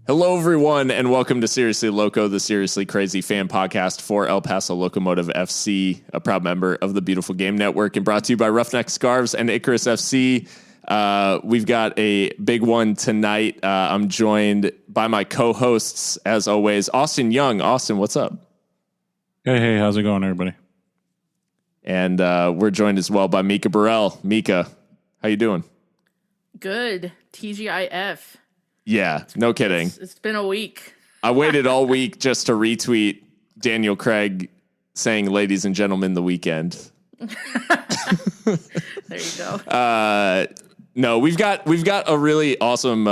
Hello, everyone, and welcome to Seriously Loco, the Seriously Crazy fan podcast for El Paso Locomotive FC, a proud member of the Beautiful Game Network, and brought to you by Roughneck Scarves and Icarus FC. We've got a big one tonight. I'm joined by my co-hosts, as always, Austin Young. Austin, what's up? Hey, how's it going, everybody? And we're joined as well by Mika Burrell. Mika, how you doing? Good. TGIF. Yeah, no kidding. It's been a week. I waited all week just to retweet Daniel Craig saying, "Ladies and gentlemen, the weekend." There you go. No, we've got a really awesome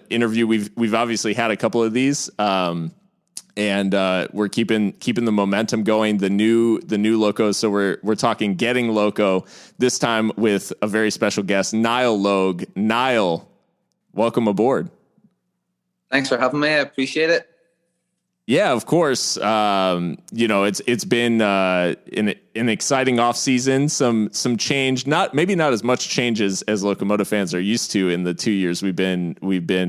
interview. We've obviously had a couple of these, and we're keeping the momentum going. The new Locos. So we're talking Getting Loco this time with a very special guest, Niall Logue. Niall, welcome aboard. Thanks for having me. I appreciate it. Yeah, of course. It's been an exciting off season. Some change. Maybe not as much changes as Locomotive fans are used to in the 2 years we've been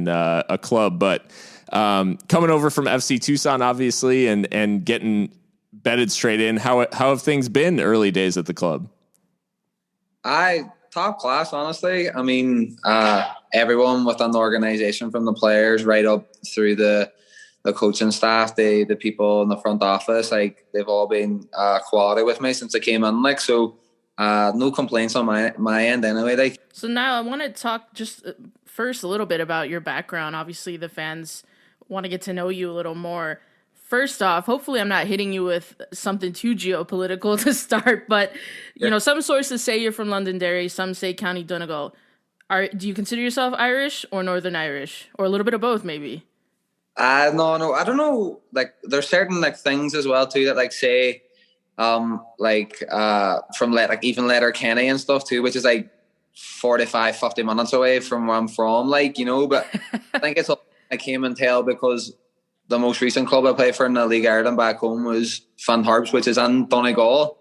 a club. But coming over from FC Tucson, obviously, and getting bedded straight in. How have things been early days at the club? Top class, honestly. I mean, everyone within the organization, from the players right up through the coaching staff, the people in the front office, like they've all been quality with me since I came in. Like, so no complaints on my end anyway. Like, so Niall, I want to talk just first a little bit about your background. Obviously, the fans want to get to know you a little more. First off, hopefully I'm not hitting you with something too geopolitical to start, but some sources say you're from Londonderry, some say County Donegal. Do you consider yourself Irish or Northern Irish, or a little bit of both, maybe? No, I don't know. Like, there's certain things as well too that say, from even Letterkenny and stuff too, which is 45-50 minutes away from where I'm from. But I think it's all I came and tell because the most recent club I played for in the League Ireland back home was Finn Harps, which is in Donegal.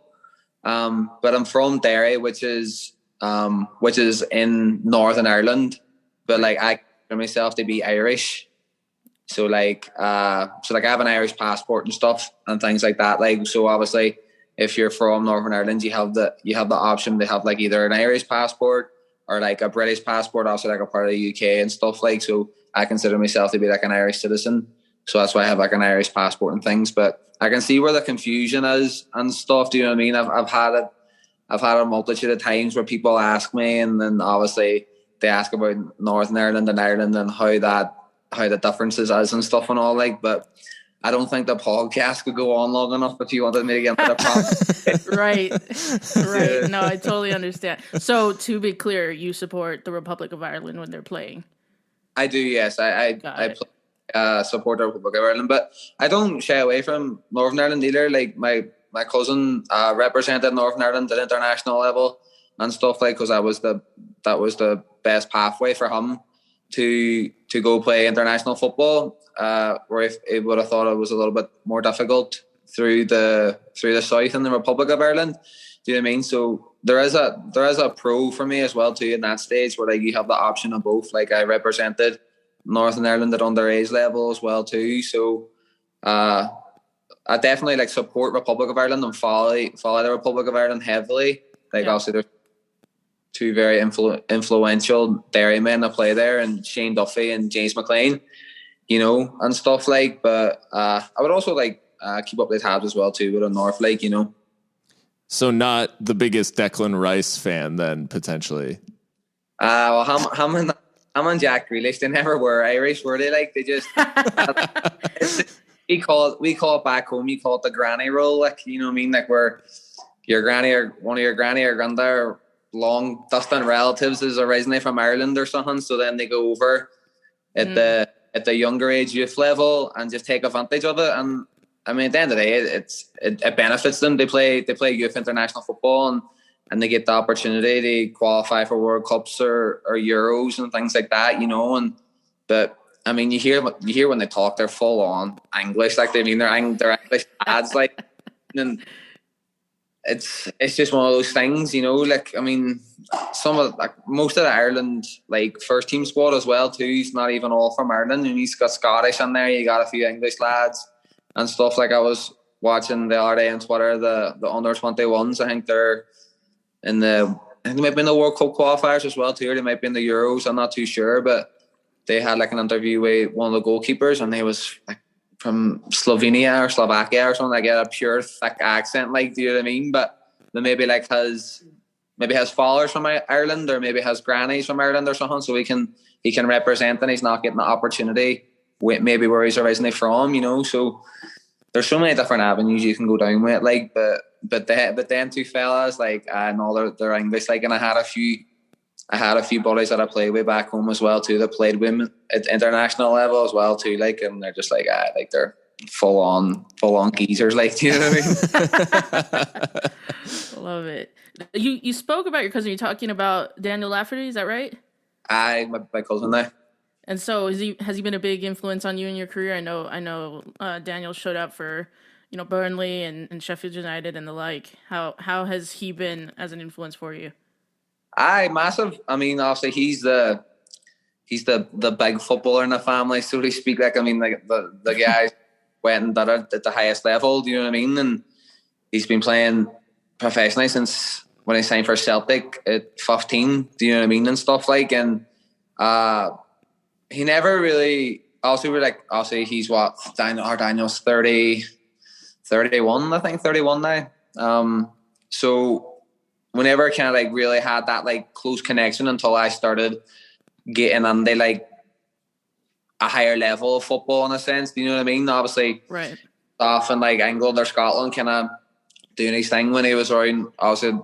But I'm from Derry, which is in Northern Ireland. But I consider myself to be Irish. So I have an Irish passport and stuff and things like that. So obviously, if you're from Northern Ireland, you have the option to have either an Irish passport or a British passport, also a part of the UK and stuff. So I consider myself to be an Irish citizen. So that's why I have an Irish passport and things. But I can see where the confusion is and stuff. Do you know what I mean? I've had it. I've had a multitude of times where people ask me, and then obviously they ask about Northern Ireland and Ireland and how the differences is and stuff and all. But I don't think the podcast could go on long enough if you wanted me to get into the problem. Right. No, I totally understand. So to be clear, you support the Republic of Ireland when they're playing? I do, yes. I support the Republic of Ireland, but I don't shy away from Northern Ireland either. My cousin represented Northern Ireland at international level and stuff, because that was the best pathway for him to go play international football. Where if it would have thought it was a little bit more difficult through the south in the Republic of Ireland. Do you know what I mean? So there is a pro for me as well too in that stage where you have the option of both. I represented Northern Ireland at underage level as well too. So I definitely support Republic of Ireland and follow the Republic of Ireland heavily. Obviously there's two very influential Derry men that play there, and Shane Duffy and James McLean, and stuff but I would also keep up the tabs as well too with the North, So not the biggest Declan Rice fan then, potentially. Well, him and Jack Grealish, they never were Irish, were they? They just we call it back home. You call it the granny rule, you know what I mean? Where your granny or one of your granny or granddad or long distant relatives is originally from Ireland or something, so then they go over at the younger age youth level and just take advantage of it. And I mean, at the end of the day, it benefits them. They play youth international football and they get the opportunity to qualify for World Cups or Euros and things like that, but I mean, you hear when they talk, they're full on English, they're English lads, and it's just one of those things, you know. Like, I mean, most of the Ireland like first team squad as well too. He's not even all from Ireland, and he's got Scottish in there. You got a few English lads and stuff. Like, I was watching the other day on Twitter the under 21s. I think they're in they might be in the World Cup qualifiers as well too. Or they might be in the Euros. I'm not too sure, but they had like an interview with one of the goalkeepers, and he was like from Slovenia or Slovakia or something. Like, a pure thick accent, like, do you know what I mean? But then maybe has fathers from Ireland, or maybe has grannies from Ireland or something, so he can represent, and he's not getting the opportunity with maybe where he's originally from, you know. So there's so many different avenues you can go down with, like, but them two fellas, like, I know they're English, like, and I had a few buddies that I played with back home as well too, that played women at international level as well too, like, and they're just like, like, they're full on geezers, like, do you know what I mean? Love it. You spoke about your cousin. You're talking about Daniel Lafferty, is that right? My cousin there. And so has he been a big influence on you in your career? I know Daniel showed up for, you know, Burnley and Sheffield United and the like. How has he been as an influence for you? Massive. I mean, obviously he's the big footballer in the family, so to speak. Like, I mean, like, the guy went and did it at the highest level, do you know what I mean? And he's been playing professionally since when he signed for Celtic at 15, do you know what I mean, and stuff, like, and he never really, obviously he's Daniel's 31, I think, 31 now. So whenever I kind of like really had that like close connection until I started getting into like a higher level of football, in a sense, do you know what I mean? Obviously, right, off in like England or Scotland, kind of doing his thing when he was around, obviously,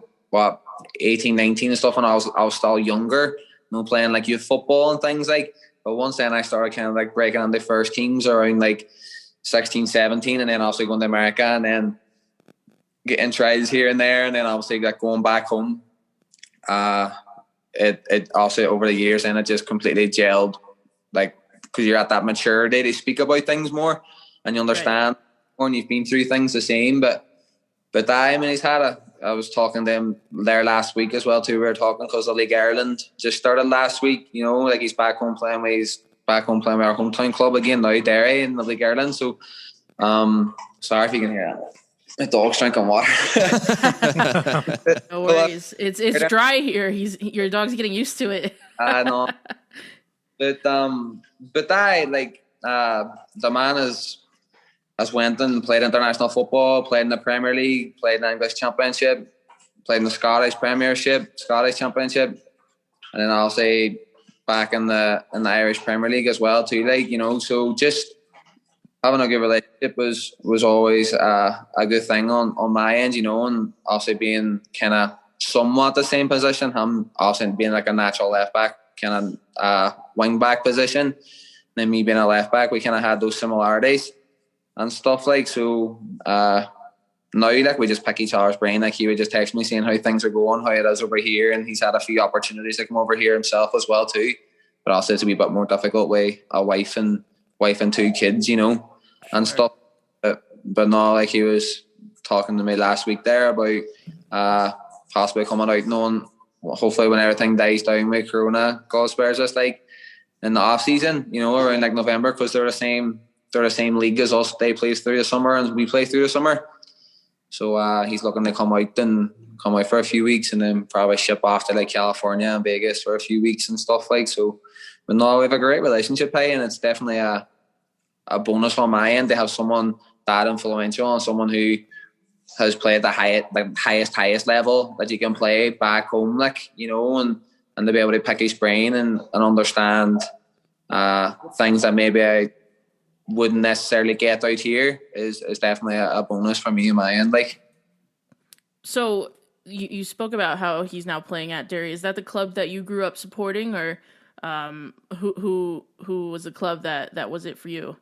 18, 19 and stuff, and I was still younger, you know, playing like youth football and things, like. But once then I started kind of like breaking into first teams around like 16, 17, and then obviously going to America, and then getting tries here and there, and then obviously like going back home. It also over the years, and it just completely gelled, like, because you're at that maturity to speak about things more, and you understand more, and you've been through things the same. But I mean, I was talking to him there last week as well too. We were talking because the League Ireland just started last week. You know, like, he's back home playing with our hometown club again now, Derry, in the League Ireland. So, sorry if you can hear that. My dog's drinking water. No worries. It's dry here. Your dog's getting used to it. I know. But I like the man has went and played international football, played in the Premier League, played in the English Championship, played in the Scottish Premiership, Scottish Championship, and then I'll say back in the Irish Premier League as well too. Like, you know, so just having a good relationship was always a good thing on my end, you know, and also being kind of somewhat the same position. Him also being like a natural left back, kind of wing back position, and then me being a left back, we kind of had those similarities and stuff, like. So now, like, we just pick each other's brain. Like, he would just text me saying how things are going, how it is over here, and he's had a few opportunities to come over here himself as well too, but also it's a wee bit more difficult with a wife and 2 kids, you know, and stuff. But no, like, he was talking to me last week there about possibly coming out, knowing hopefully when everything dies down with Corona, God spares us, like, in the off season, you know, around like November, because they're the same league as us. They play through the summer and we play through the summer. So he's looking to come out for a few weeks, and then probably ship off to like California and Vegas for a few weeks and stuff, like. So, but no, we have a great relationship, hey, and it's definitely a bonus on my end to have someone that influential and someone who has played the highest level that you can play back home, like, you know, and to be able to pick his brain and understand things that maybe I wouldn't necessarily get out here is definitely a bonus for me on my end, like. So you spoke about how he's now playing at Derry. Is that the club that you grew up supporting, or who was the club that was it for you?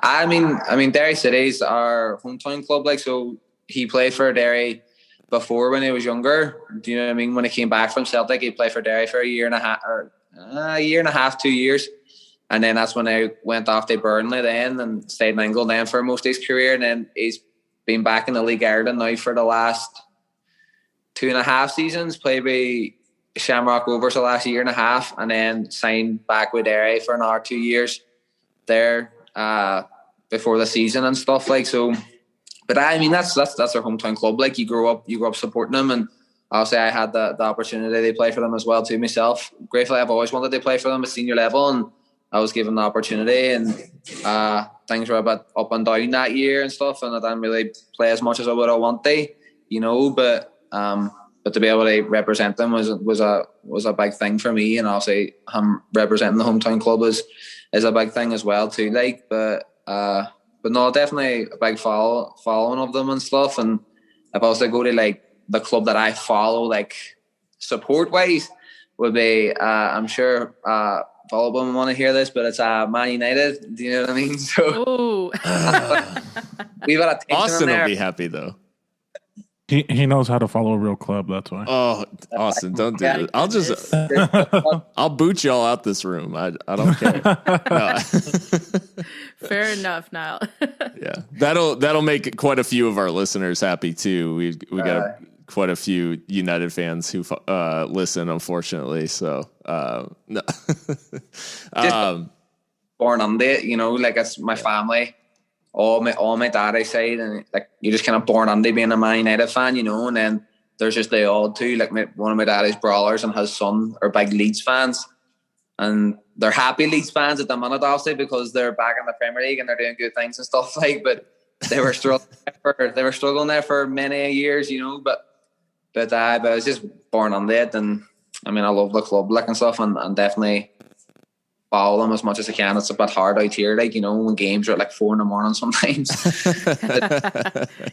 I mean, Derry City's our hometown club, like. So he played for Derry before when he was younger. Do you know what I mean? When he came back from Celtic, he played for Derry for a year and a half, 2 years. And then that's when I went off to Burnley then and stayed in England then for most of his career. And then he's been back in the League Ireland now for the last 2.5 seasons. Played by Shamrock Rovers the last year and a half, and then signed back with Derry for another 2 years there before the season and stuff like so. But I mean, that's their hometown club. Like you grow up supporting them, and obviously I had the opportunity to play for them as well too myself. Gratefully, I've always wanted to play for them at senior level, and I was given the opportunity. And things were a bit up and down that year and stuff, and I didn't really play as much as I would have wanted, But to be able to represent them was a big thing for me, and obviously representing the hometown club is a big thing as well too. Like, but no, definitely a big following of them and stuff. And if I was to go to like the club that I follow, like support wise, would be I'm sure all of them want to hear this, but it's Man United. Do you know what I mean? So we've got a tension Austin in there. will be happy though. He knows how to follow a real club. That's why. Oh, Austin, don't do it. I'll boot y'all out this room. I don't care. No. Fair enough, Niall. Yeah, that'll make quite a few of our listeners happy too. We got quite a few United fans who listen, unfortunately. So no. Born on it, like it's my family. All my daddy's side, and like you're just kind of born under being a Man United fan, and then there's just the odd too. Like one of my daddy's brothers and his son are big Leeds fans, and they're happy Leeds fans at the minute, obviously, because they're back in the Premier League and they're doing good things and stuff like. But they were struggling there for many years, But I was just born on it, and I mean I love the club, like and stuff, and definitely follow them as much as I can. It's a bit hard out here, like, when games are at like 4 a.m. sometimes.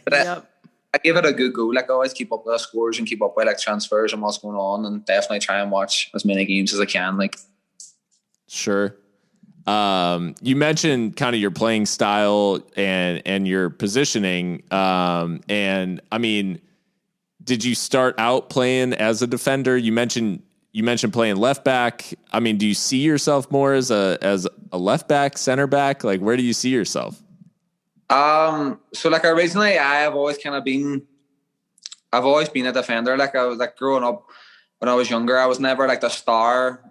But I give it a good go. Like I always keep up with the scores and keep up with like transfers and what's going on, and definitely try and watch as many games as I can. Like, sure. You mentioned kind of your playing style and your positioning. And I mean, did you start out playing as a defender? You mentioned playing left back. I mean, do you see yourself more as a left back, center back? Like, where do you see yourself? So like originally I've always been a defender. Like I was like growing up when I was younger, I was never like the star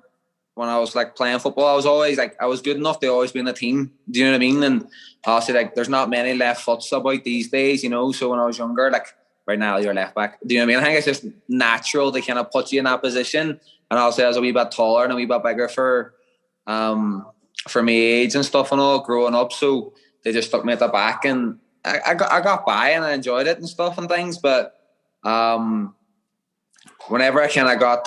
when I was like playing football. I was always like, I was good enough to always be in the team. Do you know what I mean? And obviously like there's not many left foots about these days, So when I was younger, like right now you're left back. Do you know what I mean? I think it's just natural to kind of put you in that position. And obviously I was a wee bit taller and a wee bit bigger for my age and stuff and all growing up. So they just stuck me at the back, and I got by and I enjoyed it and stuff and things. But whenever I kind of got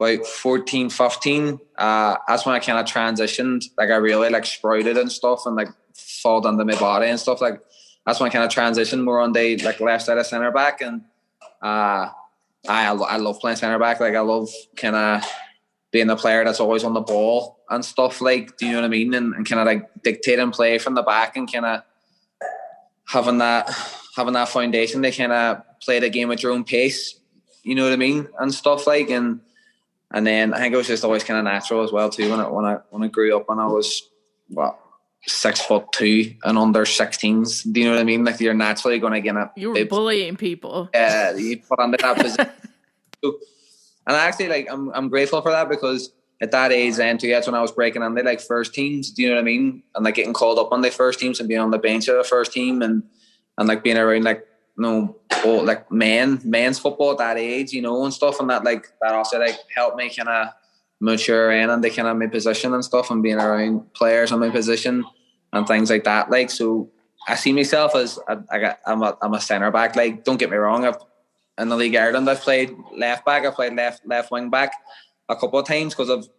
about 14, 15, that's when I kind of transitioned. Like I really like sprouted and stuff and like followed under my body and stuff. Like that's when I kind of transitioned more on the like left side of centre back. And I love playing centre back. Like I love kind of being the player that's always on the ball and stuff. Like, do you know what I mean? And kind of like dictating play from the back and kind of having that foundation to kind of play the game at your own pace. You know what I mean? And stuff like and then I think it was just always kind of natural as well too. When I grew up and I was 6'2" and under 16s. Do you know what I mean? Like you're naturally going to get it. You were bullying people. Yeah, you put under that position. And actually, like, I'm grateful for that because at that age then too, that's when I was breaking into like first teams. Do you know what I mean? And like getting called up on the first teams and being on the bench of the first team and like being around like like men's football at that age, and stuff, and that also like helped me kind of mature and they kind of my position and stuff and being around players in my position and things like that. Like, so I see myself as I'm a centre back. Like, don't get me wrong, in the League Ireland I've played left back, I've played left wing back a couple of times because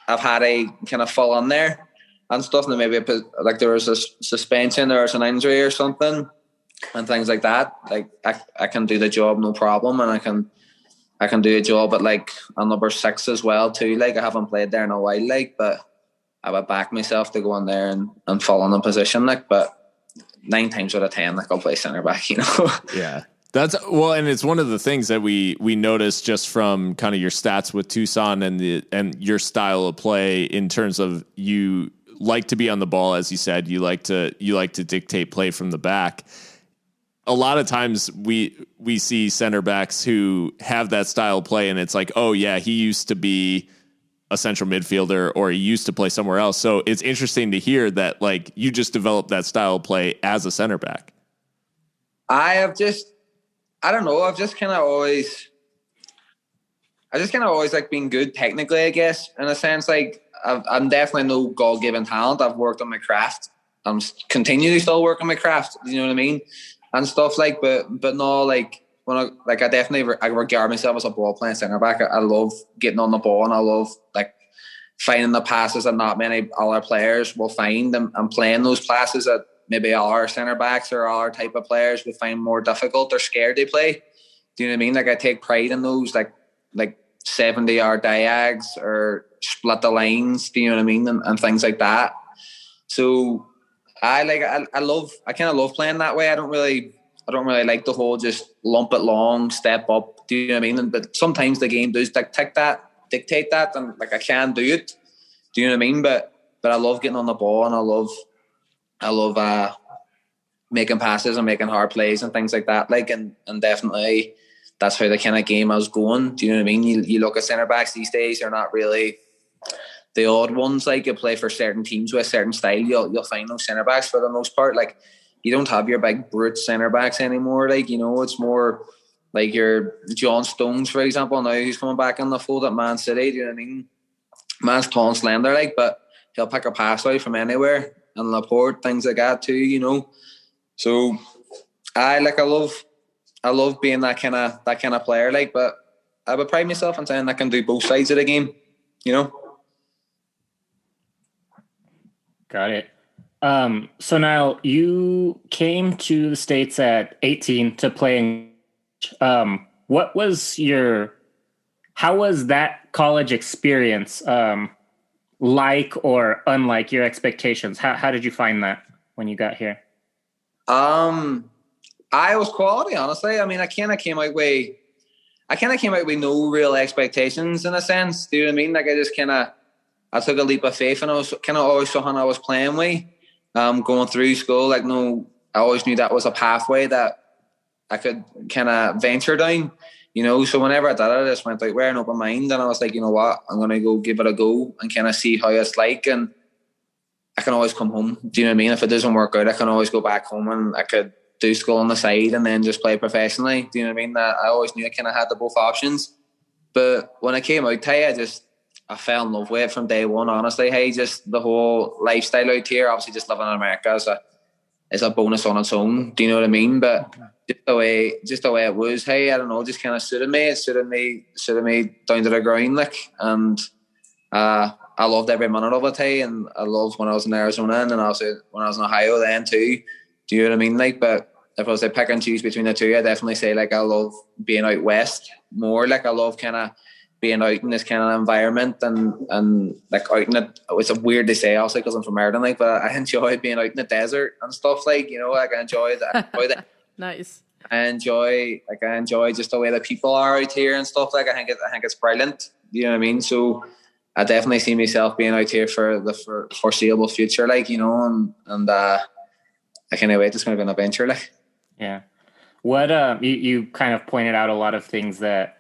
I've had a kind of fall on there and stuff, and maybe like there was a suspension or an injury or something and things like that. Like I can do the job no problem, and I can do a job at like a number 6 as well too. Like I haven't played there in a while, like, but I would back myself to go in there and fall in the position, like, but 9 times out of 10, like I'll play centre back, Yeah. And it's one of the things that we noticed just from kind of your stats with Tucson and your style of play in terms of you like to be on the ball, as you said. You like to dictate play from the back. A lot of times we see center backs who have that style of play, and it's like, oh yeah, he used to be a central midfielder or he used to play somewhere else. So it's interesting to hear that like you just developed that style of play as a center back. I just kind of always like being good technically, I guess, in a sense. Like I'm definitely no God-given talent. I've worked on my craft. I'm continually still working on my craft. You know what I mean? And stuff like, but no, like when I regard myself as a ball playing centre back. I love getting on the ball, and I love like finding the passes that not many other players will find, and playing those passes that maybe our centre backs or our type of players would find more difficult or scared to play. Do you know what I mean? Like I take pride in those, like 70-yard diags or split the lines. Do you know what I mean? And things like that. So I kind of love playing that way. I don't really like the whole just lump it long, step up. Do you know what I mean? But sometimes the game does dictate that, and like I can do it. Do you know what I mean? But I love getting on the ball, and I love making passes and making hard plays and things like that. Like and definitely that's how the kind of game I was going. Do you know what I mean? You look at centre backs these days, they're not really the odd ones. Like you play for certain teams with a certain style, you'll find those centre backs for the most part. Like you don't have your big brute centre backs anymore. Like, you know, it's more like your John Stones, for example. Now he's coming back in the fold at Man City. Do you know what I mean? Man's tall and slender, like, but he'll pick a pass out from anywhere. And Laporte, things like that too, you know. So I love being that kind of player, like, but I would pride myself on saying I can do both sides of the game, you know. Got it. So Niall, you came to the States at 18 to play. How was that college experience like or unlike your expectations? How did you find that when you got here? I was quality, honestly. I mean, I kind of came out with no real expectations in a sense. Do you know what I mean? Like I took a leap of faith, and I was kind of always something I was playing with. Going through school, like, no, I always knew that was a pathway that I could kind of venture down, you know. So whenever I did it, I just went out with an open mind, and I was like, you know what, I'm going to go give it a go and kind of see how it's like. And I can always come home. Do you know what I mean? If it doesn't work out, I can always go back home, and I could do school on the side and then just play professionally. Do you know what I mean? That I always knew I kind of had the both options. But when I came out here, I fell in love with it from day one, honestly. Hey, just the whole lifestyle out here, obviously just living in America is a bonus on its own. Do you know what I mean? But just the way it was, hey, I don't know, just kind of suited me. It suited me down to the ground, like, and I loved every minute of it, hey, and I loved when I was in Arizona, and then also when I was in Ohio then too. Do you know what I mean? Like, but if I was to pick and choose between the two, I'd definitely say, like, I love being out west more. Like, I love kind of being out in this kind of environment and like out in it. It's weird to say, also, because I'm from Ireland, like, but I enjoy being out in the desert and stuff, like, you know, like, I enjoy that. Nice. I enjoy just the way that people are out here and stuff. Like, I think it's brilliant. You know what I mean? So I definitely see myself being out here for the foreseeable future, like, you know, and I can't wait. It's going to be an adventure, like. Yeah. What you kind of pointed out a lot of things that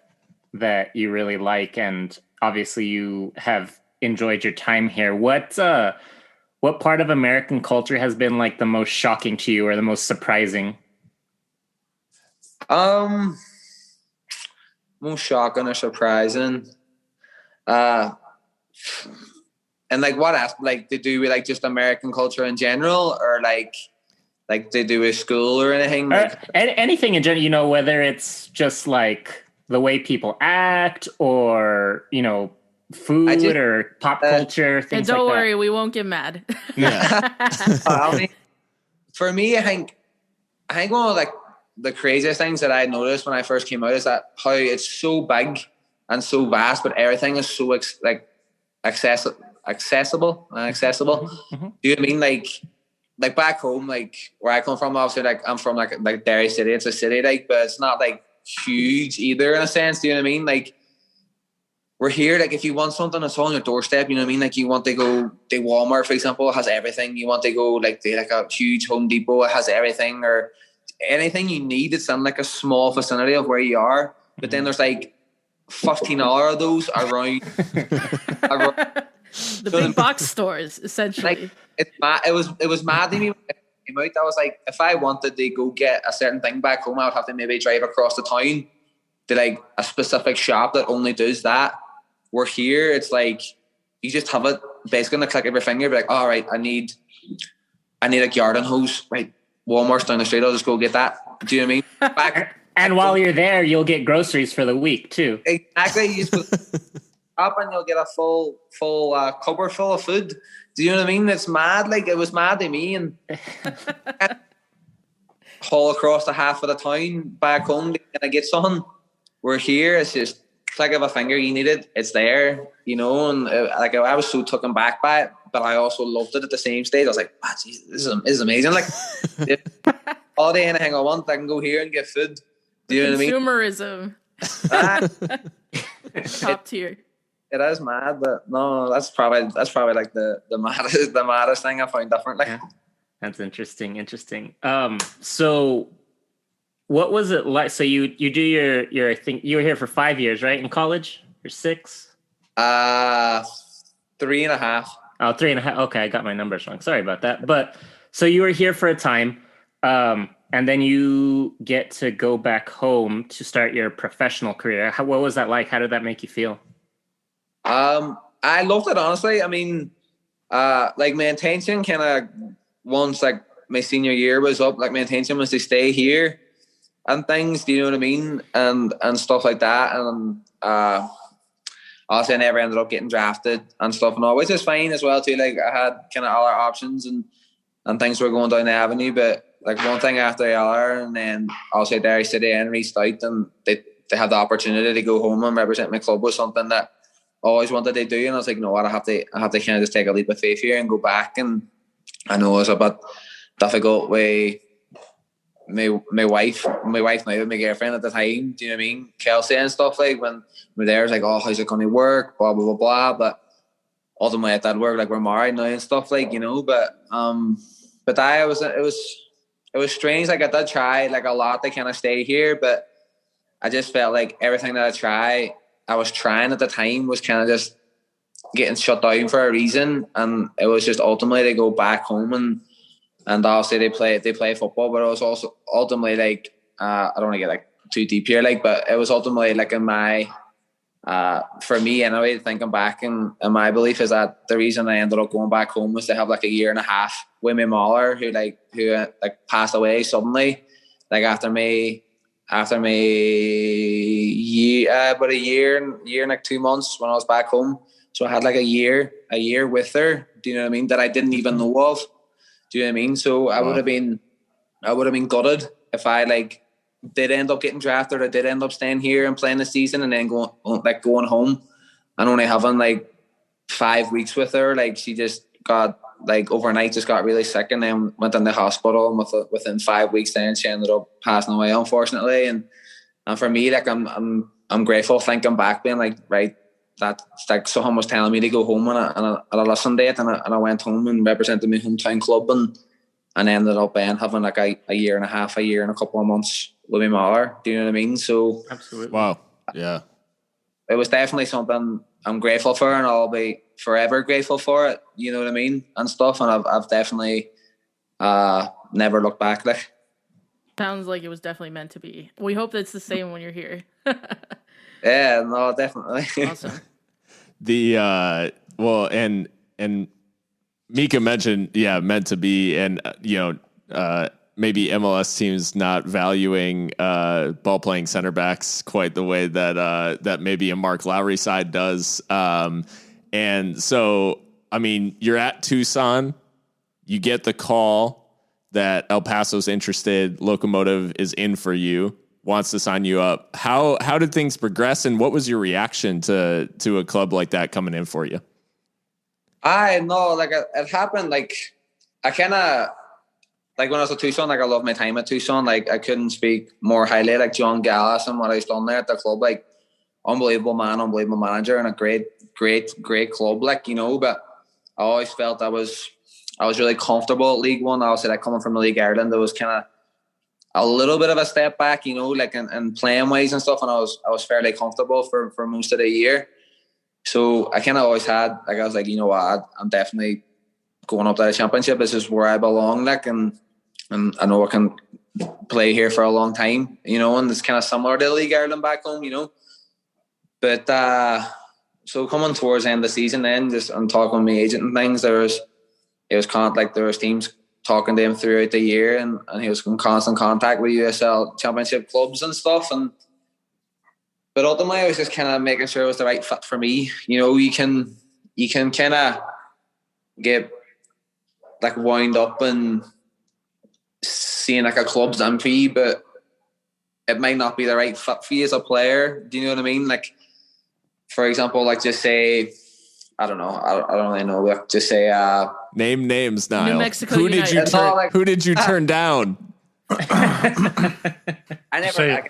you really like, and obviously you have enjoyed your time here. What part of American culture has been like the most shocking to you or the most surprising? Most shocking or surprising. And like what else? Like to do with like just American culture in general, or like they do with school or anything? Like, anything in general, you know, whether it's just like the way people act or, you know, food or pop culture, things like that. And don't worry, we won't get mad. Yeah. I mean, for me, I think one of like the craziest things that I noticed when I first came out is that how it's so big and so vast, but everything is so accessible. Mm-hmm. Do you know what I mean? Like back home, like where I come from, obviously, like I'm from like Derry City. It's a city, like, but it's not like huge either in a sense. Do you know what I mean? Like we're here. Like if you want something, it's on your doorstep. You know what I mean? Like you want to go to Walmart, for example, it has everything. You want to go like a huge Home Depot, it has everything, or anything you need. It's in like a small vicinity of where you are. But then there's like 15 other of those around. The big box stores, essentially. Like it was mad to me when it came out. I was like, if I wanted to go get a certain thing back home, I would have to maybe drive across the town to like a specific shop that only does that. We're here, it's like you just have it basically on the click of your finger. Be like, all right, I need a garden hose. Right, Walmart's down the street. I'll just go get that. Do you know what I mean? Back, and while you're there, you'll get groceries for the week too. Exactly. You just up and you'll get a full cupboard full of food. Do you know what I mean? It's mad. Like it was mad to me, and haul across the half of the town back home to get something. We're here. It's just click of a finger. You need it. It's there. You know, and like I was so taken back by it, but I also loved it at the same stage. I was like, ah, geez, this is amazing. Like all day, anything I want, I can go here and get food. Do you know what I mean? Consumerism. Top tier. It is mad, but no, that's probably like the maddest thing I find differently. Yeah. That's interesting. So what was it like? So you do your I think you were here for 5 years, right? In college? Or 6? 3.5. Oh, 3.5. Okay, I got my numbers wrong. Sorry about that. But so you were here for a time, and then you get to go back home to start your professional career. What was that like? How did that make you feel? I loved it, honestly. I mean, like my intention kind of once like my senior year was up, like my intention was to stay here and things, do you know what I mean? And stuff like that. And obviously I never ended up getting drafted and stuff and all, which is fine as well too. Like I had kind of other options and things were going down the avenue, but like one thing after the other, and then obviously Derry City and reached out and they had the opportunity to go home and represent my club was something that I always wanted to do. And I was like, no, what, I have to kind of just take a leap of faith here and go back. And I know it was a bit difficult with my wife now, my girlfriend at the time, do you know what I mean? Kelsey and stuff, like when we're there, it's like, oh, how's it going to work? Blah, blah, blah, blah. But ultimately it did work, like we're married now and stuff, like, you know, but it was strange. Like I did try like a lot to kind of stay here, but I just felt like everything that I was trying at the time was kind of just getting shut down for a reason. And it was just ultimately to go back home and obviously they play football, but it was also ultimately like, I don't want to get like too deep here, like, but it was ultimately like in my, for me anyway, thinking back and my belief is that the reason I ended up going back home was to have like a year and a half with my mother who passed away suddenly, like after me about a year and like 2 months when I was back home. So I had like a year with her, do you know what I mean, that I didn't even know of. Do you know what I mean? So I would have been gutted if I like did end up getting drafted or did end up staying here and playing the season and then going home and only having like 5 weeks with her. Like she just got like overnight just got really sick and then went in the hospital, and within 5 weeks then she ended up passing away, unfortunately. And for me, like I'm grateful thinking back, being like, right, that's like someone was telling me to go home and I listened to it and I went home and represented my hometown club and ended up having like a year and a half, a year and a couple of months with my mother. Do you know what I mean? So absolutely. Wow. Yeah. It was definitely something I'm grateful for and I'll be forever grateful for it. You know what I mean? And stuff. And I've definitely never looked back. Like, sounds like it was definitely meant to be. We hope that's the same when you're here. Yeah, no, definitely. Awesome. Well, and Mika mentioned, meant to be, and maybe MLS teams not valuing ball playing center backs quite the way that maybe a Mark Lowry side does. And so, I mean, you're at Tucson, you get the call that El Paso's interested, Locomotive is in for you, wants to sign you up. How did things progress, and what was your reaction to a club like that coming in for you? I know, like it happened. Like I kind of like when I was at Tucson, like I loved my time at Tucson. Like I couldn't speak more highly. Like John Gallas and what I've done there at the club. Like unbelievable man, unbelievable manager, and a great club, like, you know. But I always felt I was really comfortable at League One. Obviously, like coming from the League Ireland, there was kind of a little bit of a step back, you know, like in playing ways and stuff. And I was fairly comfortable for most of the year. So I kind of always had, like, I was like, you know what, I'm definitely going up to the Championship. This is where I belong, like, and I know I can play here for a long time, you know, and it's kind of similar to League Ireland back home, you know. But so coming towards the end of the season, then just I'm talking with my agent and things, it was kind of like there was teams talking to him throughout the year, and he was in constant contact with USL Championship clubs and stuff. But ultimately, I was just kind of making sure it was the right fit for me. You know, you can kind of get like wound up and seeing like a club's in for you, but it might not be the right fit for you as a player. Do you know what I mean? Like, for example, like just say, I don't know, I don't really know. Like just say, name names, Niall. New Mexico who did you United. who did you turn down? I never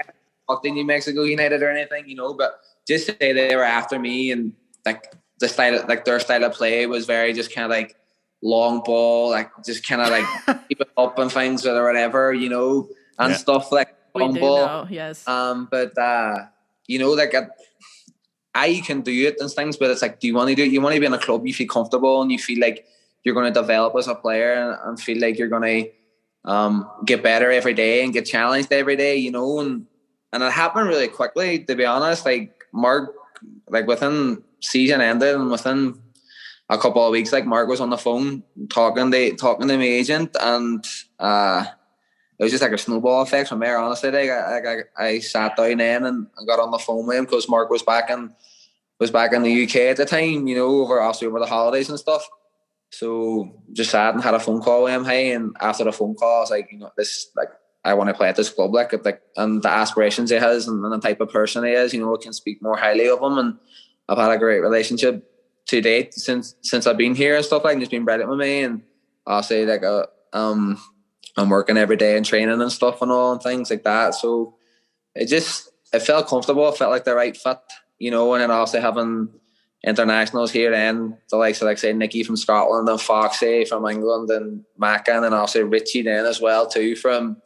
talked to New Mexico United or anything, you know, but just say they were after me, and like the style, like their style of play was very just kind of like long ball, like just kind of like keep it up and things or whatever, you know, and stuff like long ball. Yes. But you know, like I can do it and things, but it's like, do you want to do it? You want to be in a club you feel comfortable and you feel like you're going to develop as a player and feel like you're going to get better every day and get challenged every day, you know. And it happened really quickly, to be honest. Like Mark, like within season ended and within a couple of weeks, like Mark was on the phone talking to my agent, and it was just like a snowball effect from there. Honestly, like I sat down then and got on the phone with him because Mark was back in the UK at the time, you know, over the holidays and stuff. So just sat and had a phone call with him. Hey, and after the phone call, I was like, you know, this, like, I want to play at this club, like, and the aspirations he has and the type of person he is, you know, I can speak more highly of him. And I've had a great relationship to date since I've been here and stuff, like, and he's been brilliant with me. And I'll say, like, I'm working every day and training and stuff and all and things like that. So it felt comfortable. It felt like the right fit, you know. And then also having internationals here, then the likes of, like, say, Nicky from Scotland and Foxy from England and Macca, and also Richie then as well too from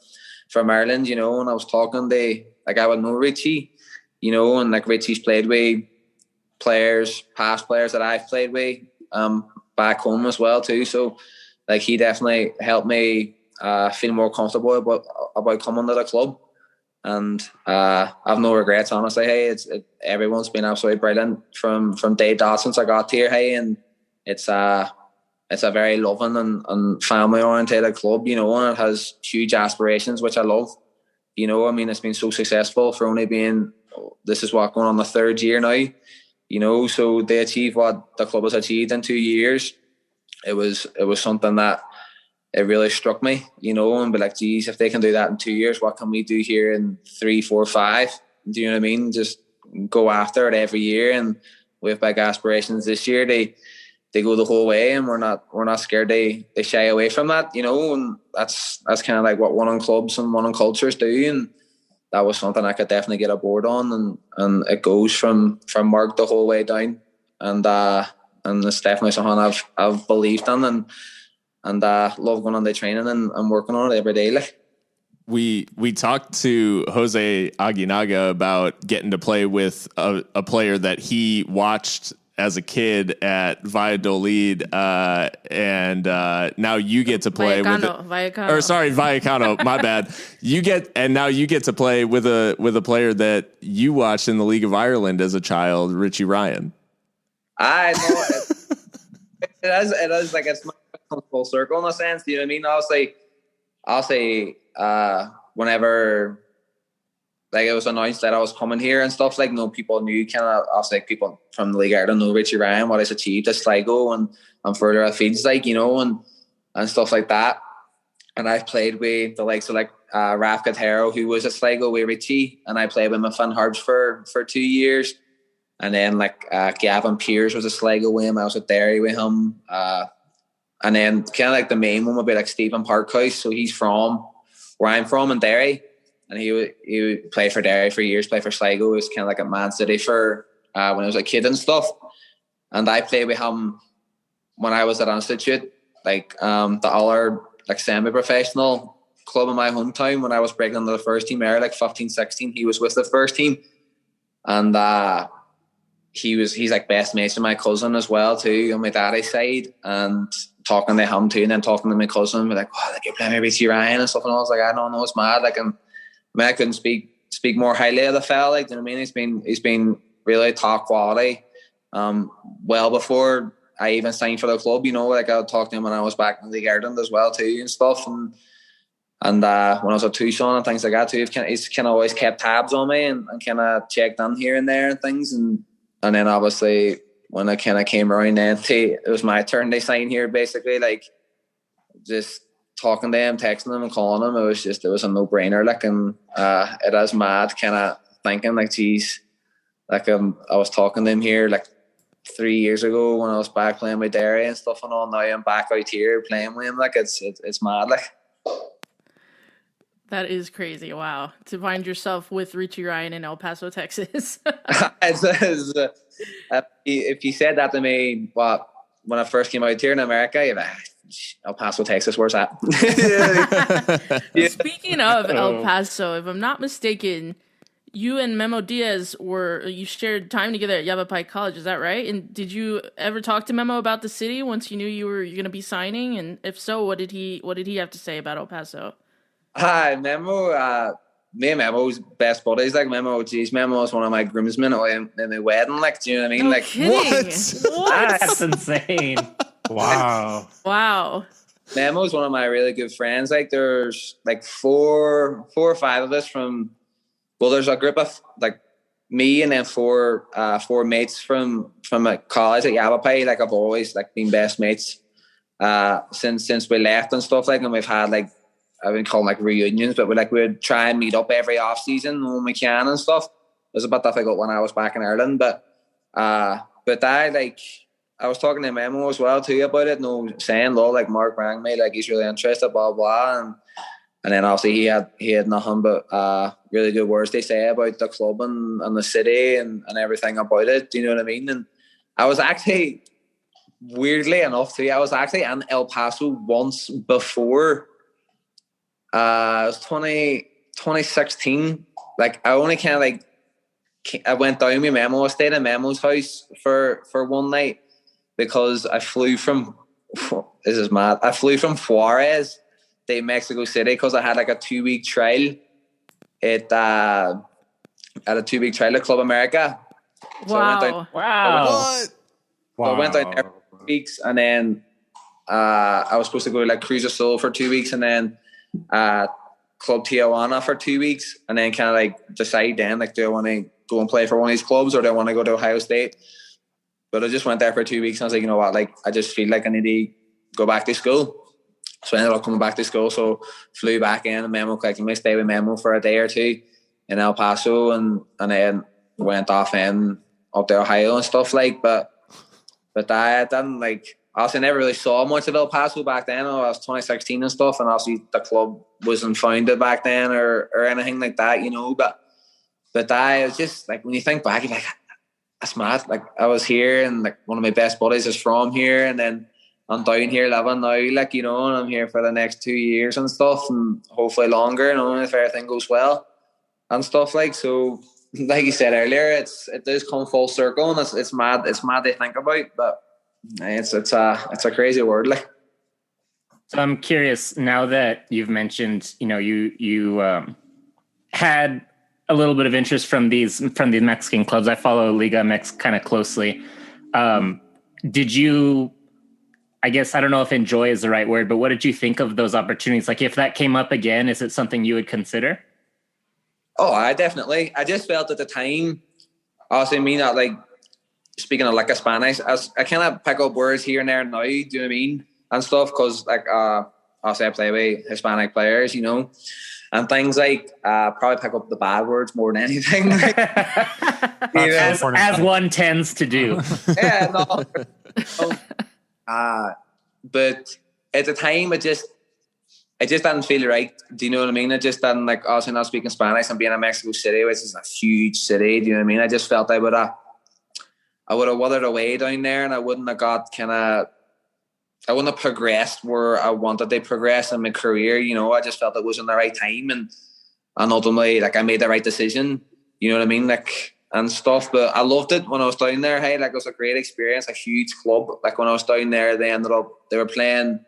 Ireland, you know. And I was talking to, like, I would know Richie, you know, and like Richie's played with past players that I've played with back home as well too. So like he definitely helped me feel more comfortable about coming to the club. And I've no regrets, honestly. Hey, everyone's been absolutely brilliant from day dot since I got here. Hey, and it's a very loving and family oriented club, you know, and it has huge aspirations, which I love. You know, I mean, it's been so successful for only being, this is what, going on the third year now, you know. So they achieved what the club has achieved in 2 years. It was something that it really struck me, you know, and be like, geez, if they can do that in 2 years, what can we do here in 3, 4, 5? Do you know what I mean? Just go after it every year, and we have big aspirations this year. They go the whole way, and we're not scared. They shy away from that, you know, and that's kind of like what one on clubs and one on cultures do, and that was something I could definitely get aboard on, and it goes from Mark the whole way down, and it's definitely something I've believed in and love going on the training and working on it every day. Like, we talked to Jose Aguinaga about getting to play with a player that he watched as a kid at Valladolid, and now you get to play Vallecano. My bad. You get to play with a player that you watched in the League of Ireland as a child, Richie Ryan. I know it is like it's full circle in a sense. Do you know what I mean? I'll say whenever, like, it was announced that I was coming here and stuff, like, no, people knew kind of, I'll say people from the League Ireland know Richie Ryan, what he's achieved at Sligo and further afield, like, you know, and stuff like that. And I've played with the likes of, like, Raf Cotero, who was at Sligo with Richie, and I played with him at Finn Harbs for 2 years. And then, like, Gavin Pearce was at Sligo with him. I was at Derry with him. And then kind of like the main one would be like Stephen Parkhouse. So he's from where I'm from in Derry. and he would play for Derry for years, play for Sligo. He was kind of like at Man City for when I was a kid and stuff. And I played with him when I was at Institute, like the other like semi-professional club in my hometown. When I was breaking into the first team there, like 15, 16, he was with the first team. And he's like best mates with my cousin as well too, on my daddy's side. And talking to him too, and then talking to my cousin, we're like, oh, like you're playing with Richie Ryan and stuff. And I was like, I don't know, it's mad. Like, I couldn't speak more highly of the fella. Like, you know what I mean? He's been really top quality. Well before I even signed for the club, you know, like I talked to him when I was back in League Ireland as well too and stuff. And when I was at Tucson and things like that too, he's kind of always kept tabs on me and kind of checked in here and there and things. And then obviously when I kind of came around then, it was my turn to sign here basically, like just talking to him, texting him and calling him. It was a no-brainer. Like, and it is mad kind of thinking like, geez, like I was talking to him here like 3 years ago when I was back playing with Derry and stuff and all. Now I'm back out here playing with him. Like it's mad. Like that is crazy. Wow, to find yourself with Richie Ryan in El Paso, Texas. If you said that to me, when I first came out here in America, you're like, El Paso, Texas, where's that? Yeah. Speaking of El Paso, if I'm not mistaken, you and Memo Diaz you shared time together at Yavapai College, is that right? And did you ever talk to Memo about the city once you knew you're going to be signing? And if so, what did he have to say about El Paso? Hi, Memo. Me and Memo's best buddies. Like Memo was one of my groomsmen in my wedding. Like, do you know what I mean? No like, kidding. What? That's insane. Wow. Wow. Memo's one of my really good friends. Like, there's like four or five of us from. Well, there's a group of like me and then four mates from a college at Yavapai. Like I've always like been best mates since we left and stuff like, and we've had like I've been calling like reunions, but we'd try and meet up every off season when we can and stuff. It was a bit difficult when I was back in Ireland, but I was talking to Memo as well too about it. No, saying though, like Mark rang me, like he's really interested, blah blah, and then obviously he had nothing but really good words to say about the club and the city and everything about it. Do you know what I mean? And I was actually, weirdly enough too, I was actually in El Paso once before. It was 2016. Like I only kind of like I went down with Memo. I stayed in Memo's house for one night because I flew from this is mad. I flew from Juarez to Mexico City because I had like a 2-week trial at a 2-week trial at Club America. So wow! I went down there for 2 weeks, and then I was supposed to go to like Cruz Azul for 2 weeks, and then Club Tijuana for 2 weeks, and then kind of like decide then like, do I want to go and play for one of these clubs or do I want to go to Ohio State? But I just went there for 2 weeks and I was like, you know what, like I just feel like I need to go back to school. So I ended up coming back to school. So flew back in, and Memo collected me, stayed with Memo for a day or two in El Paso, and then went off in up to Ohio and stuff like. But I didn't like. Also, never really saw much of El Paso back then. I was 2016 and stuff, and obviously the club wasn't founded back then or anything like that, you know. But I was just like, when you think back, you're like, that's mad. Like I was here, and like one of my best buddies is from here, and then I'm down here living now, like, you know, and I'm here for the next 2 years and stuff, and hopefully longer, you know, if everything goes well and stuff like. So, like you said earlier, it does come full circle, and it's mad. It's mad to think about, but it's a crazy word, like. So I'm curious, now that you've mentioned, you know, you had a little bit of interest from these Mexican clubs. I follow Liga MX kind of closely. Did you, I guess, I don't know if enjoy is the right word, but what did you think of those opportunities? Like if that came up again, is it something you would consider? Oh, I just felt at the time, obviously me not like speaking of like a Spanish, I kind of pick up words here and there now, do you know what I mean? And stuff, because like obviously I play with Hispanic players, you know, and things like probably pick up the bad words more than anything. Like, as one tends to do. Yeah, no. But at the time, it just didn't feel right. Do you know what I mean? It just didn't, like, also not speaking Spanish and being in Mexico City, which is a huge city. Do you know what I mean? I just felt I would have withered away down there, and I wouldn't have got I wouldn't have progressed where I wanted to progress in my career. You know, I just felt it wasn't the right time, and ultimately, like, I made the right decision. You know what I mean? Like, and stuff. But I loved it when I was down there. Hey, like, it was a great experience, a huge club. Like, when I was down there, they were playing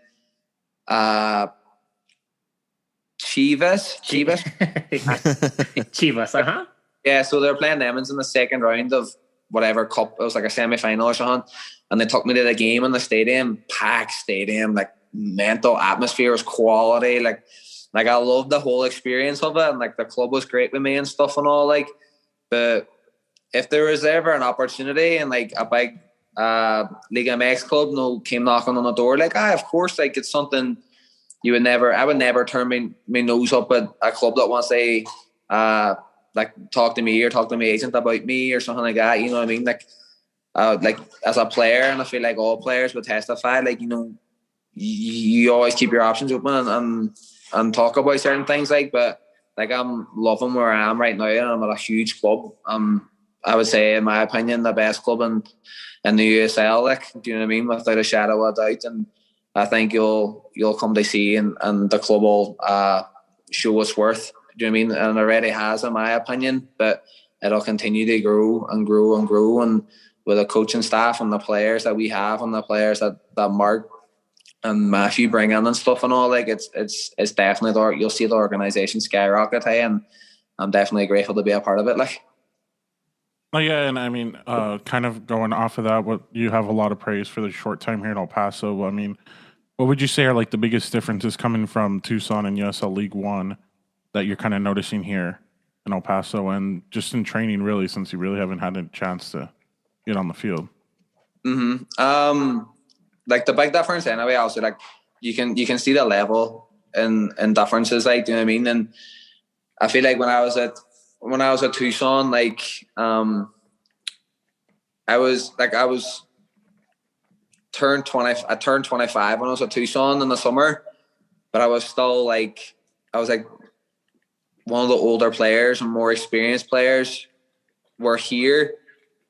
Chivas. Chivas, Yeah, so they were playing them in the second round of whatever cup. It was like a semi-final or something. And they took me to the game in the stadium, packed stadium, like, mental atmosphere was quality. Like I loved the whole experience of it. And, like, the club was great with me and stuff and all. Like, but if there was ever an opportunity and, like, a big Liga MX club came knocking on the door, like, of course, like, it's something I would never turn my nose up at a club that wants to like, talk to me or talk to my agent about me or something like that. You know what I mean? Like as a player, and I feel like all players would testify, like, you know, you always keep your options open and talk about certain things, like, but, like, I'm loving where I am right now, and I'm at a huge club. I would say, in my opinion, the best club in the USL, like, do you know what I mean? Without a shadow of a doubt. And I think you'll come to see, and the club will show its worth. Do you know what I mean? And it already has, in my opinion, but it'll continue to grow and grow and grow. And with the coaching staff and the players that we have and the players that Mark and Matthew bring in and stuff and all, like, it's definitely you'll see the organisation skyrocket, hey, and I'm definitely grateful to be a part of it, like. Oh yeah, and I mean, kind of going off of that, what you have a lot of praise for the short time here in El Paso. I mean, what would you say are, like, the biggest differences coming from Tucson and USL League One that you're kind of noticing here in El Paso, and just in training, really, since you really haven't had a chance to get on the field? Like, the big difference anyway, also, like, you can see the level and differences, like, do you know what I mean? And I feel like when I was at Tucson, like, I turned 20. I turned 25 when I was at Tucson in the summer, but I was still, like, one of the older players and more experienced players were here.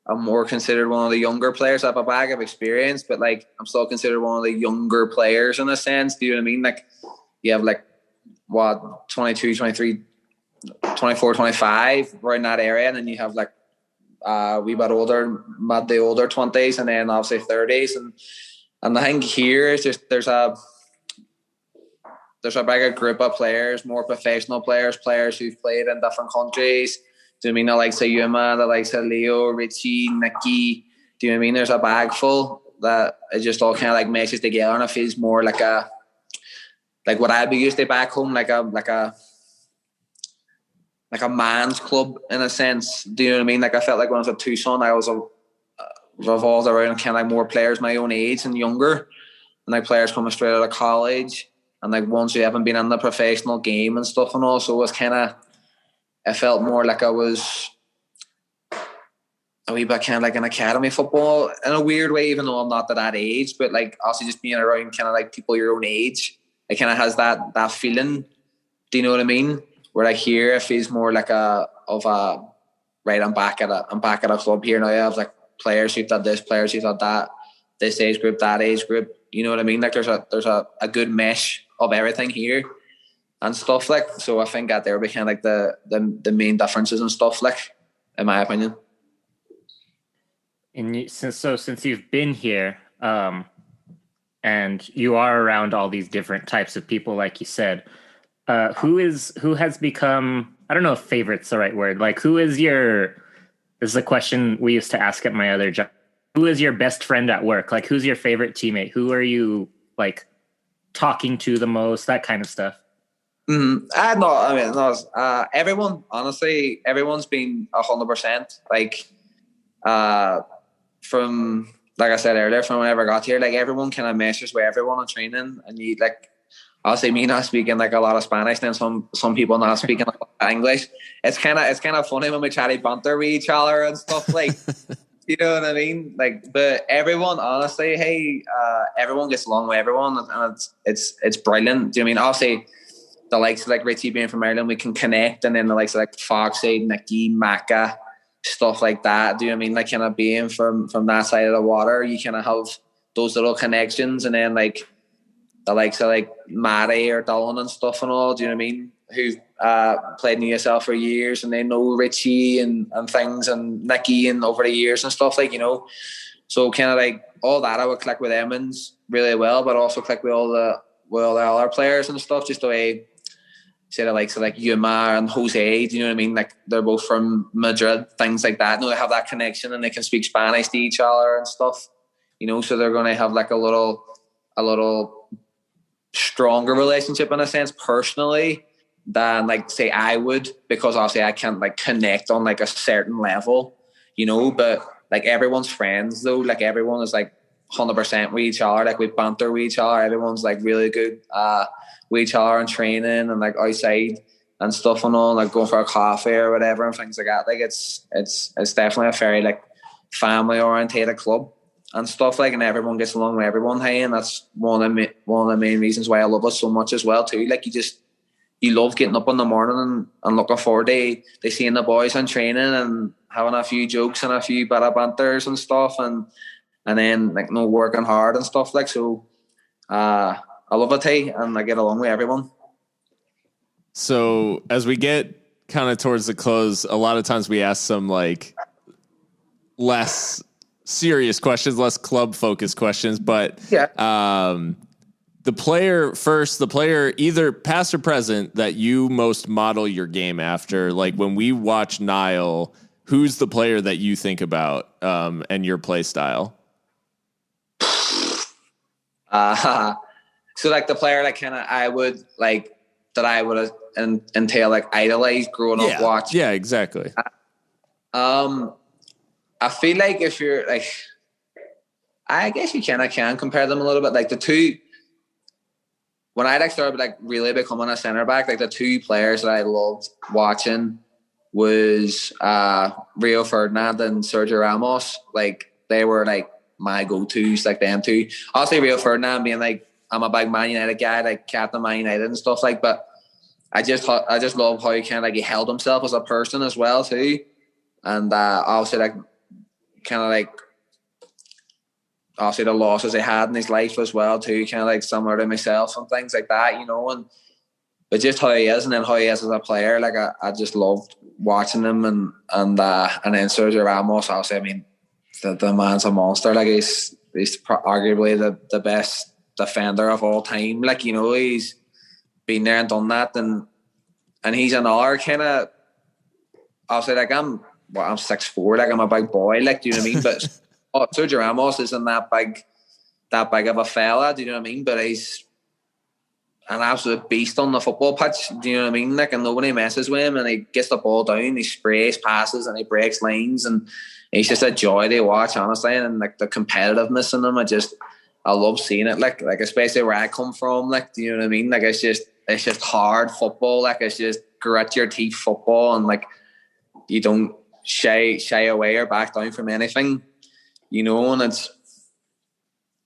I'm more considered one of the younger players. I have a bag of experience, but, like, I'm still considered one of the younger players in a sense. Do you know what I mean? Like, you have, like, 22, 23, 24, 25, we're in that area, and then you have, like, a wee bit older, mid the older 20s, and then obviously 30s, and I think here is just there's a bigger group of players, more professional players who've played in different countries. Do you know what I mean? The likes of Yuma, the likes of Leo, Richie, Nicky. Do you know what I mean? There's a bag full that it just all kind of, like, meshes together, and it feels more like what I'd be used to back home, like a man's club in a sense. Do you know what I mean? Like, I felt like when I was at Tucson, I was revolved around kind of like more players my own age and younger, and, like, players coming straight out of college, and, like, ones who haven't been in the professional game and stuff and all. So it was kind of, I felt more like I was a wee bit kind of like an academy football in a weird way, even though I'm not at that age. But, like, also just being around kind of like people your own age, it kind of has that feeling. Do you know what I mean? Where, like, here it feels more like right, I'm back at a club here now. I have, like, players who've done this, players who've done that, this age group, that age group. You know what I mean? Like, there's a good mesh of everything here and stuff, like. So I think that there will be kind of like the main differences and stuff, like, in my opinion. And since you've been here, and you are around all these different types of people, like you said, who has become, I don't know if favorite's the right word, like, this is a question we used to ask at my other job. Who is your best friend at work? Like, who's your favorite teammate? Who are you, like, talking to the most? That kind of stuff. Everyone, honestly, everyone's been 100%. Like, from, like I said earlier, from whenever I got here, like, everyone kind of meshes with everyone in training, and you, like, obviously me not speaking, like, a lot of Spanish, then some people not speaking a lot of English. It's kind of funny when we chatty banter with each other and stuff, like. You know what I mean? Like, but everyone, honestly, hey, everyone gets along with everyone, and it's brilliant. Do you know what I mean? Obviously, the likes of like Richie being from Ireland, we can connect, and then the likes of like Foxy, Nicky, Macca, stuff like that. Do you know what I mean? Like, kind of being from that side of the water, you kind of have those little connections, and then like the likes of like Matty or Dylan and stuff and all. Do you know what I mean? Who played in the ESL for years, and they know Richie and things, and Nicky, and over the years and stuff, like, you know. So kind of like all that, I would click with Emmons really well, but also click with all the other players and stuff. Just the way, say the likes of like Yuma and Jose, do you know what I mean? Like, they're both from Madrid, things like that. You know, they have that connection, and they can speak Spanish to each other and stuff. You know, so they're going to have like a little stronger relationship in a sense, personally, than like say I would, because obviously I can't like connect on like a certain level, you know. But like, everyone's friends though. Like, everyone is like 100% with each other. Like, we banter with each other. Everyone's like really good with each other in training and like outside and stuff and all, like going for a coffee or whatever and things like that. Like, it's definitely a very like family orientated club and stuff, like, and everyone gets along with everyone. Hey, and that's one of the main reasons why I love it so much as well too. Like, you love getting up in the morning and looking forward to seeing the boys in training and having a few jokes and a few bit of banters and stuff, and then like no working hard and stuff, like. So I love it, hey, and I get along with everyone. So as we get kind of towards the close, a lot of times we ask some like less serious questions, less club focused questions, but Yeah. the player either past or present that you most model your game after. Like, when we watch Niall, who's the player that you think about and your play style? So like the player that kind of I would like, that I would entail like idolize growing up watching. Yeah, exactly. I feel like if you're like, I guess you kind of can compare them a little bit. Like the two, when I like started like really becoming a centre back, like the two players that I loved watching was Rio Ferdinand and Sergio Ramos. Like, they were like my go-tos, like them two. Obviously Rio Ferdinand being like, I'm a big Man United guy, like captain Man United and stuff, like, but I just love how he kind of like he held himself as a person as well too, and obviously like kind of like obviously the losses he had in his life as well too, kind of like similar to myself and things like that, you know. And but just how he is, and then how he is as a player, like I just loved watching him, and then Sergio Ramos, obviously, I mean, the man's a monster. Like, he's arguably the best defender of all time. Like, you know, he's been there and done that, and he's another kind of, obviously, like I'm 6'4", like I'm a big boy, like, do you know what I mean? But Sergio Ramos isn't that big of a fella, do you know what I mean? But he's an absolute beast on the football pitch, do you know what I mean? Like, and nobody messes with him, and he gets the ball down, he sprays passes, and he breaks lines, and he's just a joy to watch, honestly. And like the competitiveness in him, I love seeing it. Like especially where I come from, like, do you know what I mean? Like, it's just hard football. Like, it's just grit your teeth football, and like you don't shy away or back down from anything, you know. And it's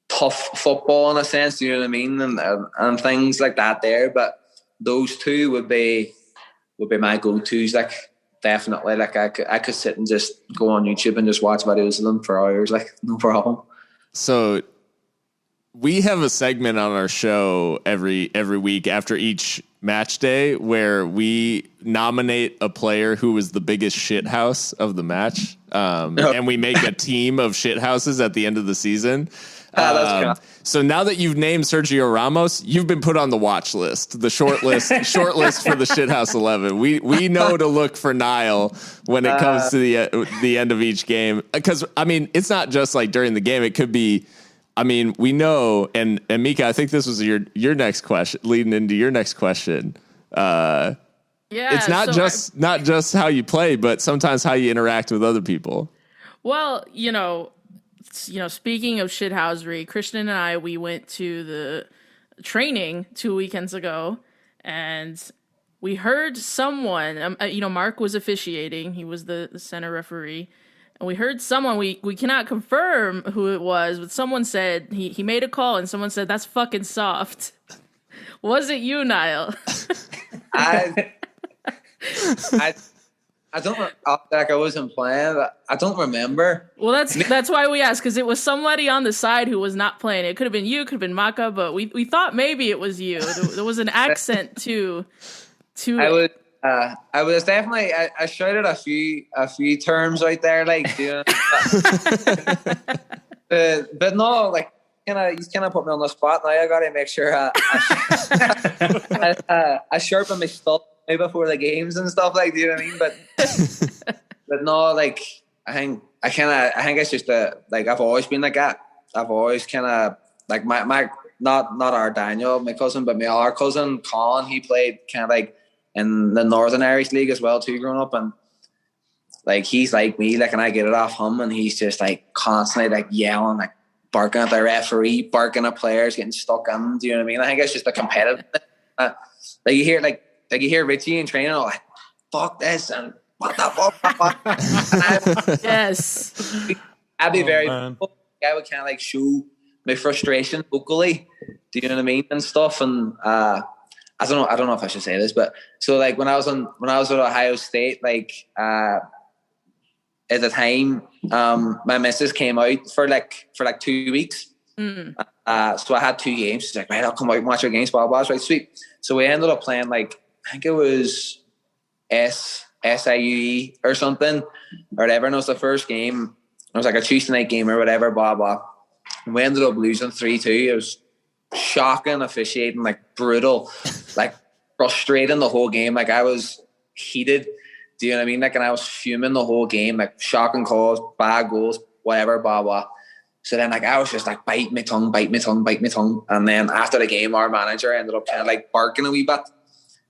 tough football in a sense, you know what I mean, and things like that there. But those two would be my go-tos, like, definitely. Like, I could sit and just go on YouTube and just watch videos of them for hours, like, no problem. So we have a segment on our show every week after each match day where we nominate a player who was the biggest shithouse of the match, and we make a team of shithouses at the end of the season. So now that you've named Sergio Ramos, you've been put on the watch list, the short list for the Shithouse 11. We know to look for Niall when it comes to the end of each game, because I mean, it's not just like during the game. It could be, I mean, we know, and Mika, I think this was your next question, leading into your next question. It's not just how you play, but sometimes how you interact with other people. Well, you know, speaking of shithousery, Christian and I, we went to the training 2 weekends ago, and we heard someone, Mark was officiating. He was the center referee, And we heard someone, we cannot confirm who it was, but someone said he made a call and someone said, that's fucking soft. Was it you, Niall? I don't like I wasn't playing. I don't remember. Well, that's why we asked, because it was somebody on the side who was not playing. It could have been you, could have been Maka, but we thought maybe it was you. There was an accent to I was definitely I shouted a few terms out there, like, you know, but no, like, you kind of put me on the spot now. I got to make sure I sharpen my stuff before the games and stuff, like, do you know what I mean? But no, like, I think it's just like, I've always been like that. I've always kind of like my not our Daniel, my cousin, but my other cousin Colin. He played kind of like in the Northern Irish League as well too, growing up, and like, he's like me, like, and I get it off him, and he's just like constantly like yelling, like barking at the referee, barking at players, getting stuck in. Do you know what I mean? I think it's just a competitive. Like you hear Richie in training, like, fuck this and what the fuck. And yes. I'd be I would kind of like show my frustration vocally. Do you know what I mean, and stuff, and I don't know if I should say this, but so like when I was at Ohio State, like at the time, my missus came out for 2 weeks. So I had 2 games. She's like, right, I'll come out and watch your games, blah blah. Right, sweet. So we ended up playing, like, I think it was SIUE or something or whatever. And it was the first game. It was like a Tuesday night game or whatever, blah blah. And we ended up losing 3-2. It was shocking officiating, like brutal, like frustrating the whole game. Like, I was heated. Do you know what I mean? Like, and I was fuming the whole game, like shocking calls, bad goals, whatever, blah blah. So then, like, I was just like bite my tongue. And then after the game, our manager ended up kind of like barking a wee bit.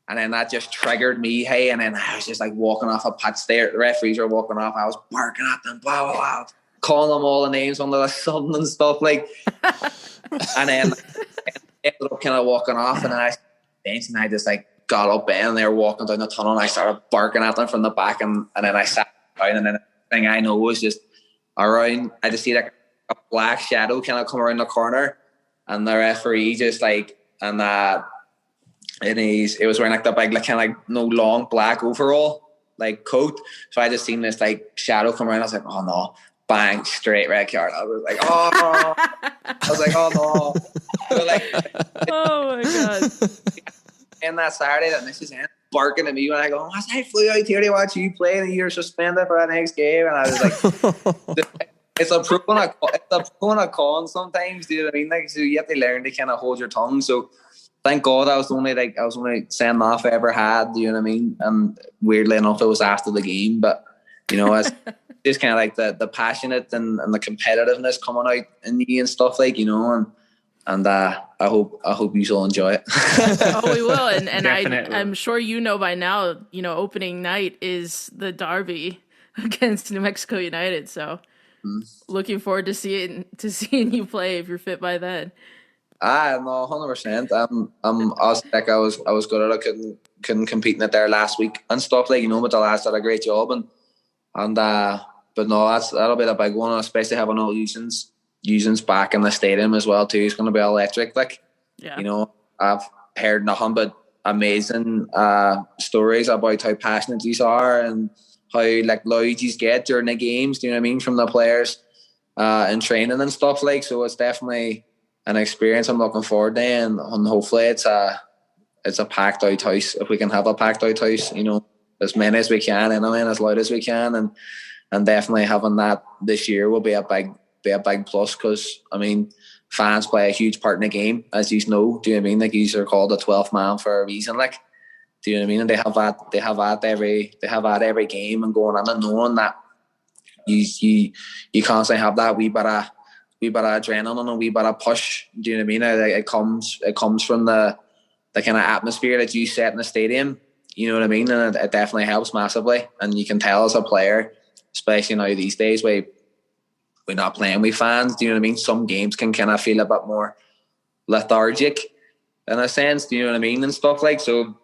And then that just triggered me, hey. And then I was just like walking off a pitch there. The referees were walking off. I was barking at them, blah, blah, blah, calling them all the names under the sun and stuff, like. And then I ended up kind of walking off. And then I just like got up and they were walking down the tunnel. And I started barking at them from the back. And then I sat down. And then the thing I know was just around, I just see like a black shadow kind of come around the corner. And the referee just like, and it was wearing like the big, like, kind of like no long black overall, like coat. So I just seen this like shadow come around. I was like, oh no, bang, straight red card. I was like, oh, no. So, like, Oh my god. and that Saturday, that Mrs. Ann barking at me when I go, I flew out here to watch you play and you're suspended for the next game. And I was like, it's a pro and a con sometimes. Do you know what I mean? Like, so you have to learn to kind of hold your tongue. So thank God I was only send off I ever had. Do you know what I mean? And weirdly enough, it was after the game. But you know, as just kind of like the passionate and the competitiveness coming out in you and stuff, like, you know, and I hope you all enjoy it. Oh, we will, and I'm sure you know by now. You know, opening night is the derby against New Mexico United. So looking forward to seeing you play if you're fit by then. No, 100%. I was good at it. Couldn't compete in it there last week and stuff, like, you know. But the lads did a great job, but no, that'll be the big one, especially having all Usins back in the stadium as well too. It's going to be electric, like, yeah. You know, I've heard nothing but amazing stories about how passionate these are and how like loud these get during the games. Do you know what I mean? From the players in training and stuff, like. So it's definitely an experience I'm looking forward to, and hopefully it's a packed out house. If we can have a packed out house, you know, as many as we can, and as loud as we can, and definitely having that this year will be a big plus, because I mean, fans play a huge part in the game, as you know. Do you know what I mean? Like, these are called the 12th man for a reason, like. Do you know what I mean? And they have that every game, and going on and knowing that you constantly have that wee bit of adrenaline and a wee bit of push. Do you know what I mean? It comes from the kind of atmosphere that you set in the stadium. You know what I mean? And it definitely helps massively. And you can tell as a player, especially now these days, where we're not playing with fans. Do you know what I mean? Some games can kind of feel a bit more lethargic in a sense. Do you know what I mean? And stuff, like. So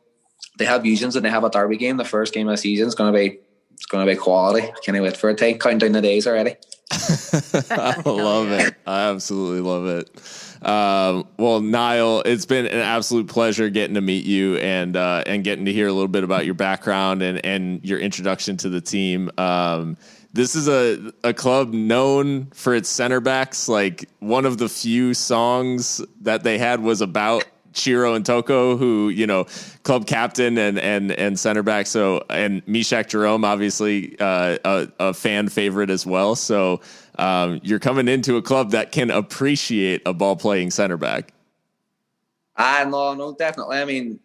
they have Usins and they have a derby game. The first game of the season is going to be it's going to be quality. I can't wait for it. Counting down the days already. I love it. I absolutely love it. Well, Niall, it's been an absolute pleasure getting to meet you and getting to hear a little bit about your background and your introduction to the team. This is a club known for its center backs. Like, one of the few songs that they had was about Chiro and Toko, who, you know, club captain and center back. So, and Mishak Jerome, obviously, a fan favorite as well. So, you're coming into a club that can appreciate a ball playing center back. No, definitely. I mean,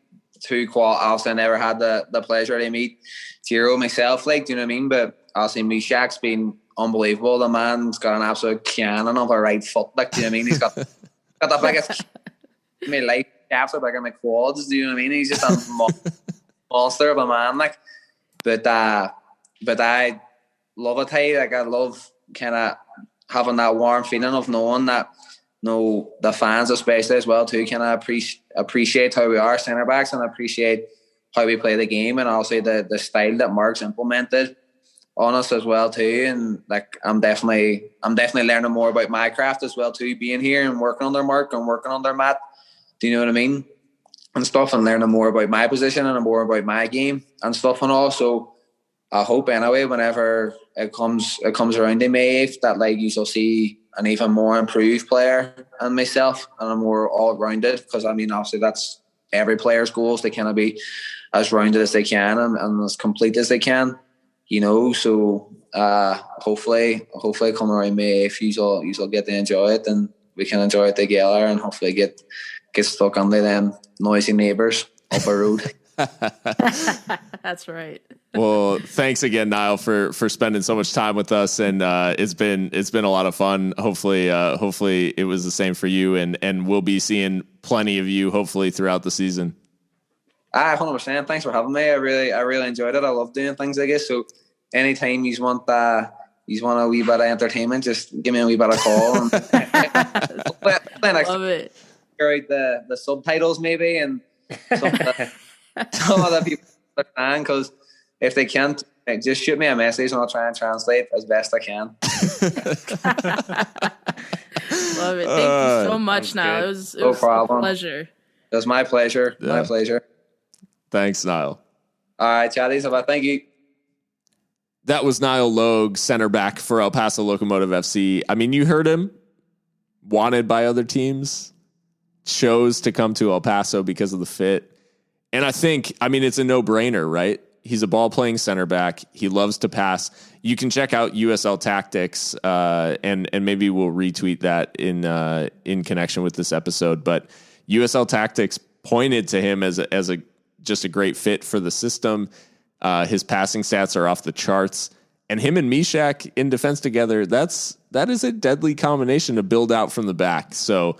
obviously I never had the pleasure to meet Chiro myself, like, do you know what I mean? But obviously Mishak's been unbelievable. The man's got an absolute cannon of a right foot, like, do you know what I mean? He's got the biggest in my life after, like, in my quads, do you know what I mean? He's just a monster of a man, like. But I love it, hey. Like, I love kind of having that warm feeling of knowing that, you know, the fans especially as well too kind of appreciate how we are centre backs and appreciate how we play the game, and also the style that Mark's implemented on us as well too. And like, I'm definitely learning more about my craft as well too, being here and working under Mark and working under Matt. Do you know what I mean? And stuff, and learning more about my position and more about my game and stuff and all. So I hope anyway, whenever it comes around in May, that like you shall see an even more improved player and myself, and a more all-rounded, because I mean, obviously that's every player's goals. They kind of be as rounded as they can and as complete as they can, you know. So hopefully come around May, if you'll get to enjoy it, and we can enjoy it together, and hopefully get stuck under them noisy neighbours up a road. That's right. Well, thanks again, Niall, for spending so much time with us, and it's been a lot of fun. Hopefully it was the same for you, and we'll be seeing plenty of you hopefully throughout the season. 100%. Thanks for having me. I really enjoyed it. I love doing things like this. So anytime you want a wee bit of entertainment, just give me a wee bit of call. And love it. Out the subtitles maybe, and some other people understand, because if they can't, just shoot me a message and I'll try and translate as best I can. Love it. Thank you so much, Niall. It was a pleasure. It was my pleasure. Yeah. My pleasure. Thanks, Niall. All right, chatties. Thank you. That was Niall Logue, center back for El Paso Locomotive FC. I mean, you heard him. Wanted by other teams. Chose to come to El Paso because of the fit. And I think, I mean, it's a no-brainer, right? He's a ball-playing center back. He loves to pass. You can check out USL Tactics, and maybe we'll retweet that in connection with this episode. But USL Tactics pointed to him as a just a great fit for the system. His passing stats are off the charts, and him and Mishak in defense together, that is a deadly combination to build out from the back. So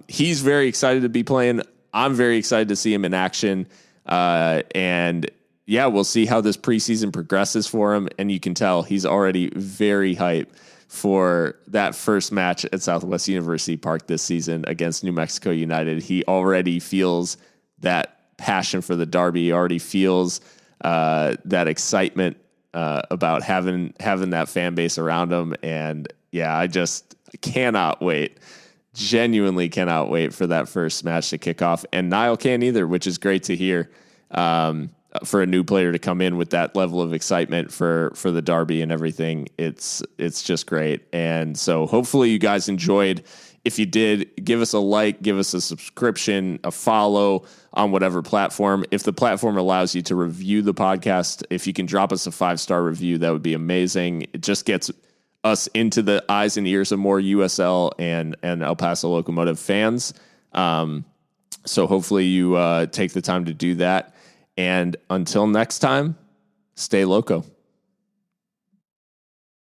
he's very excited to be playing. I'm very excited to see him in action. And yeah, we'll see how this preseason progresses for him. And you can tell he's already very hyped for that first match at Southwest University Park this season against New Mexico United. He already feels that passion for the derby. He already feels that excitement about having that fan base around him. And yeah, I just cannot wait. Genuinely cannot wait for that first match to kick off. And Niall can't either, which is great to hear, for a new player to come in with that level of excitement for the derby and everything. It's just great. And so hopefully you guys enjoyed. If you did, give us a like, give us a subscription, a follow on whatever platform. If the platform allows you to review the podcast, if you can drop us a 5-star review, that would be amazing. It just gets us into the eyes and ears of more USL and El Paso Locomotive fans. So hopefully you take the time to do that. And until next time, stay loco.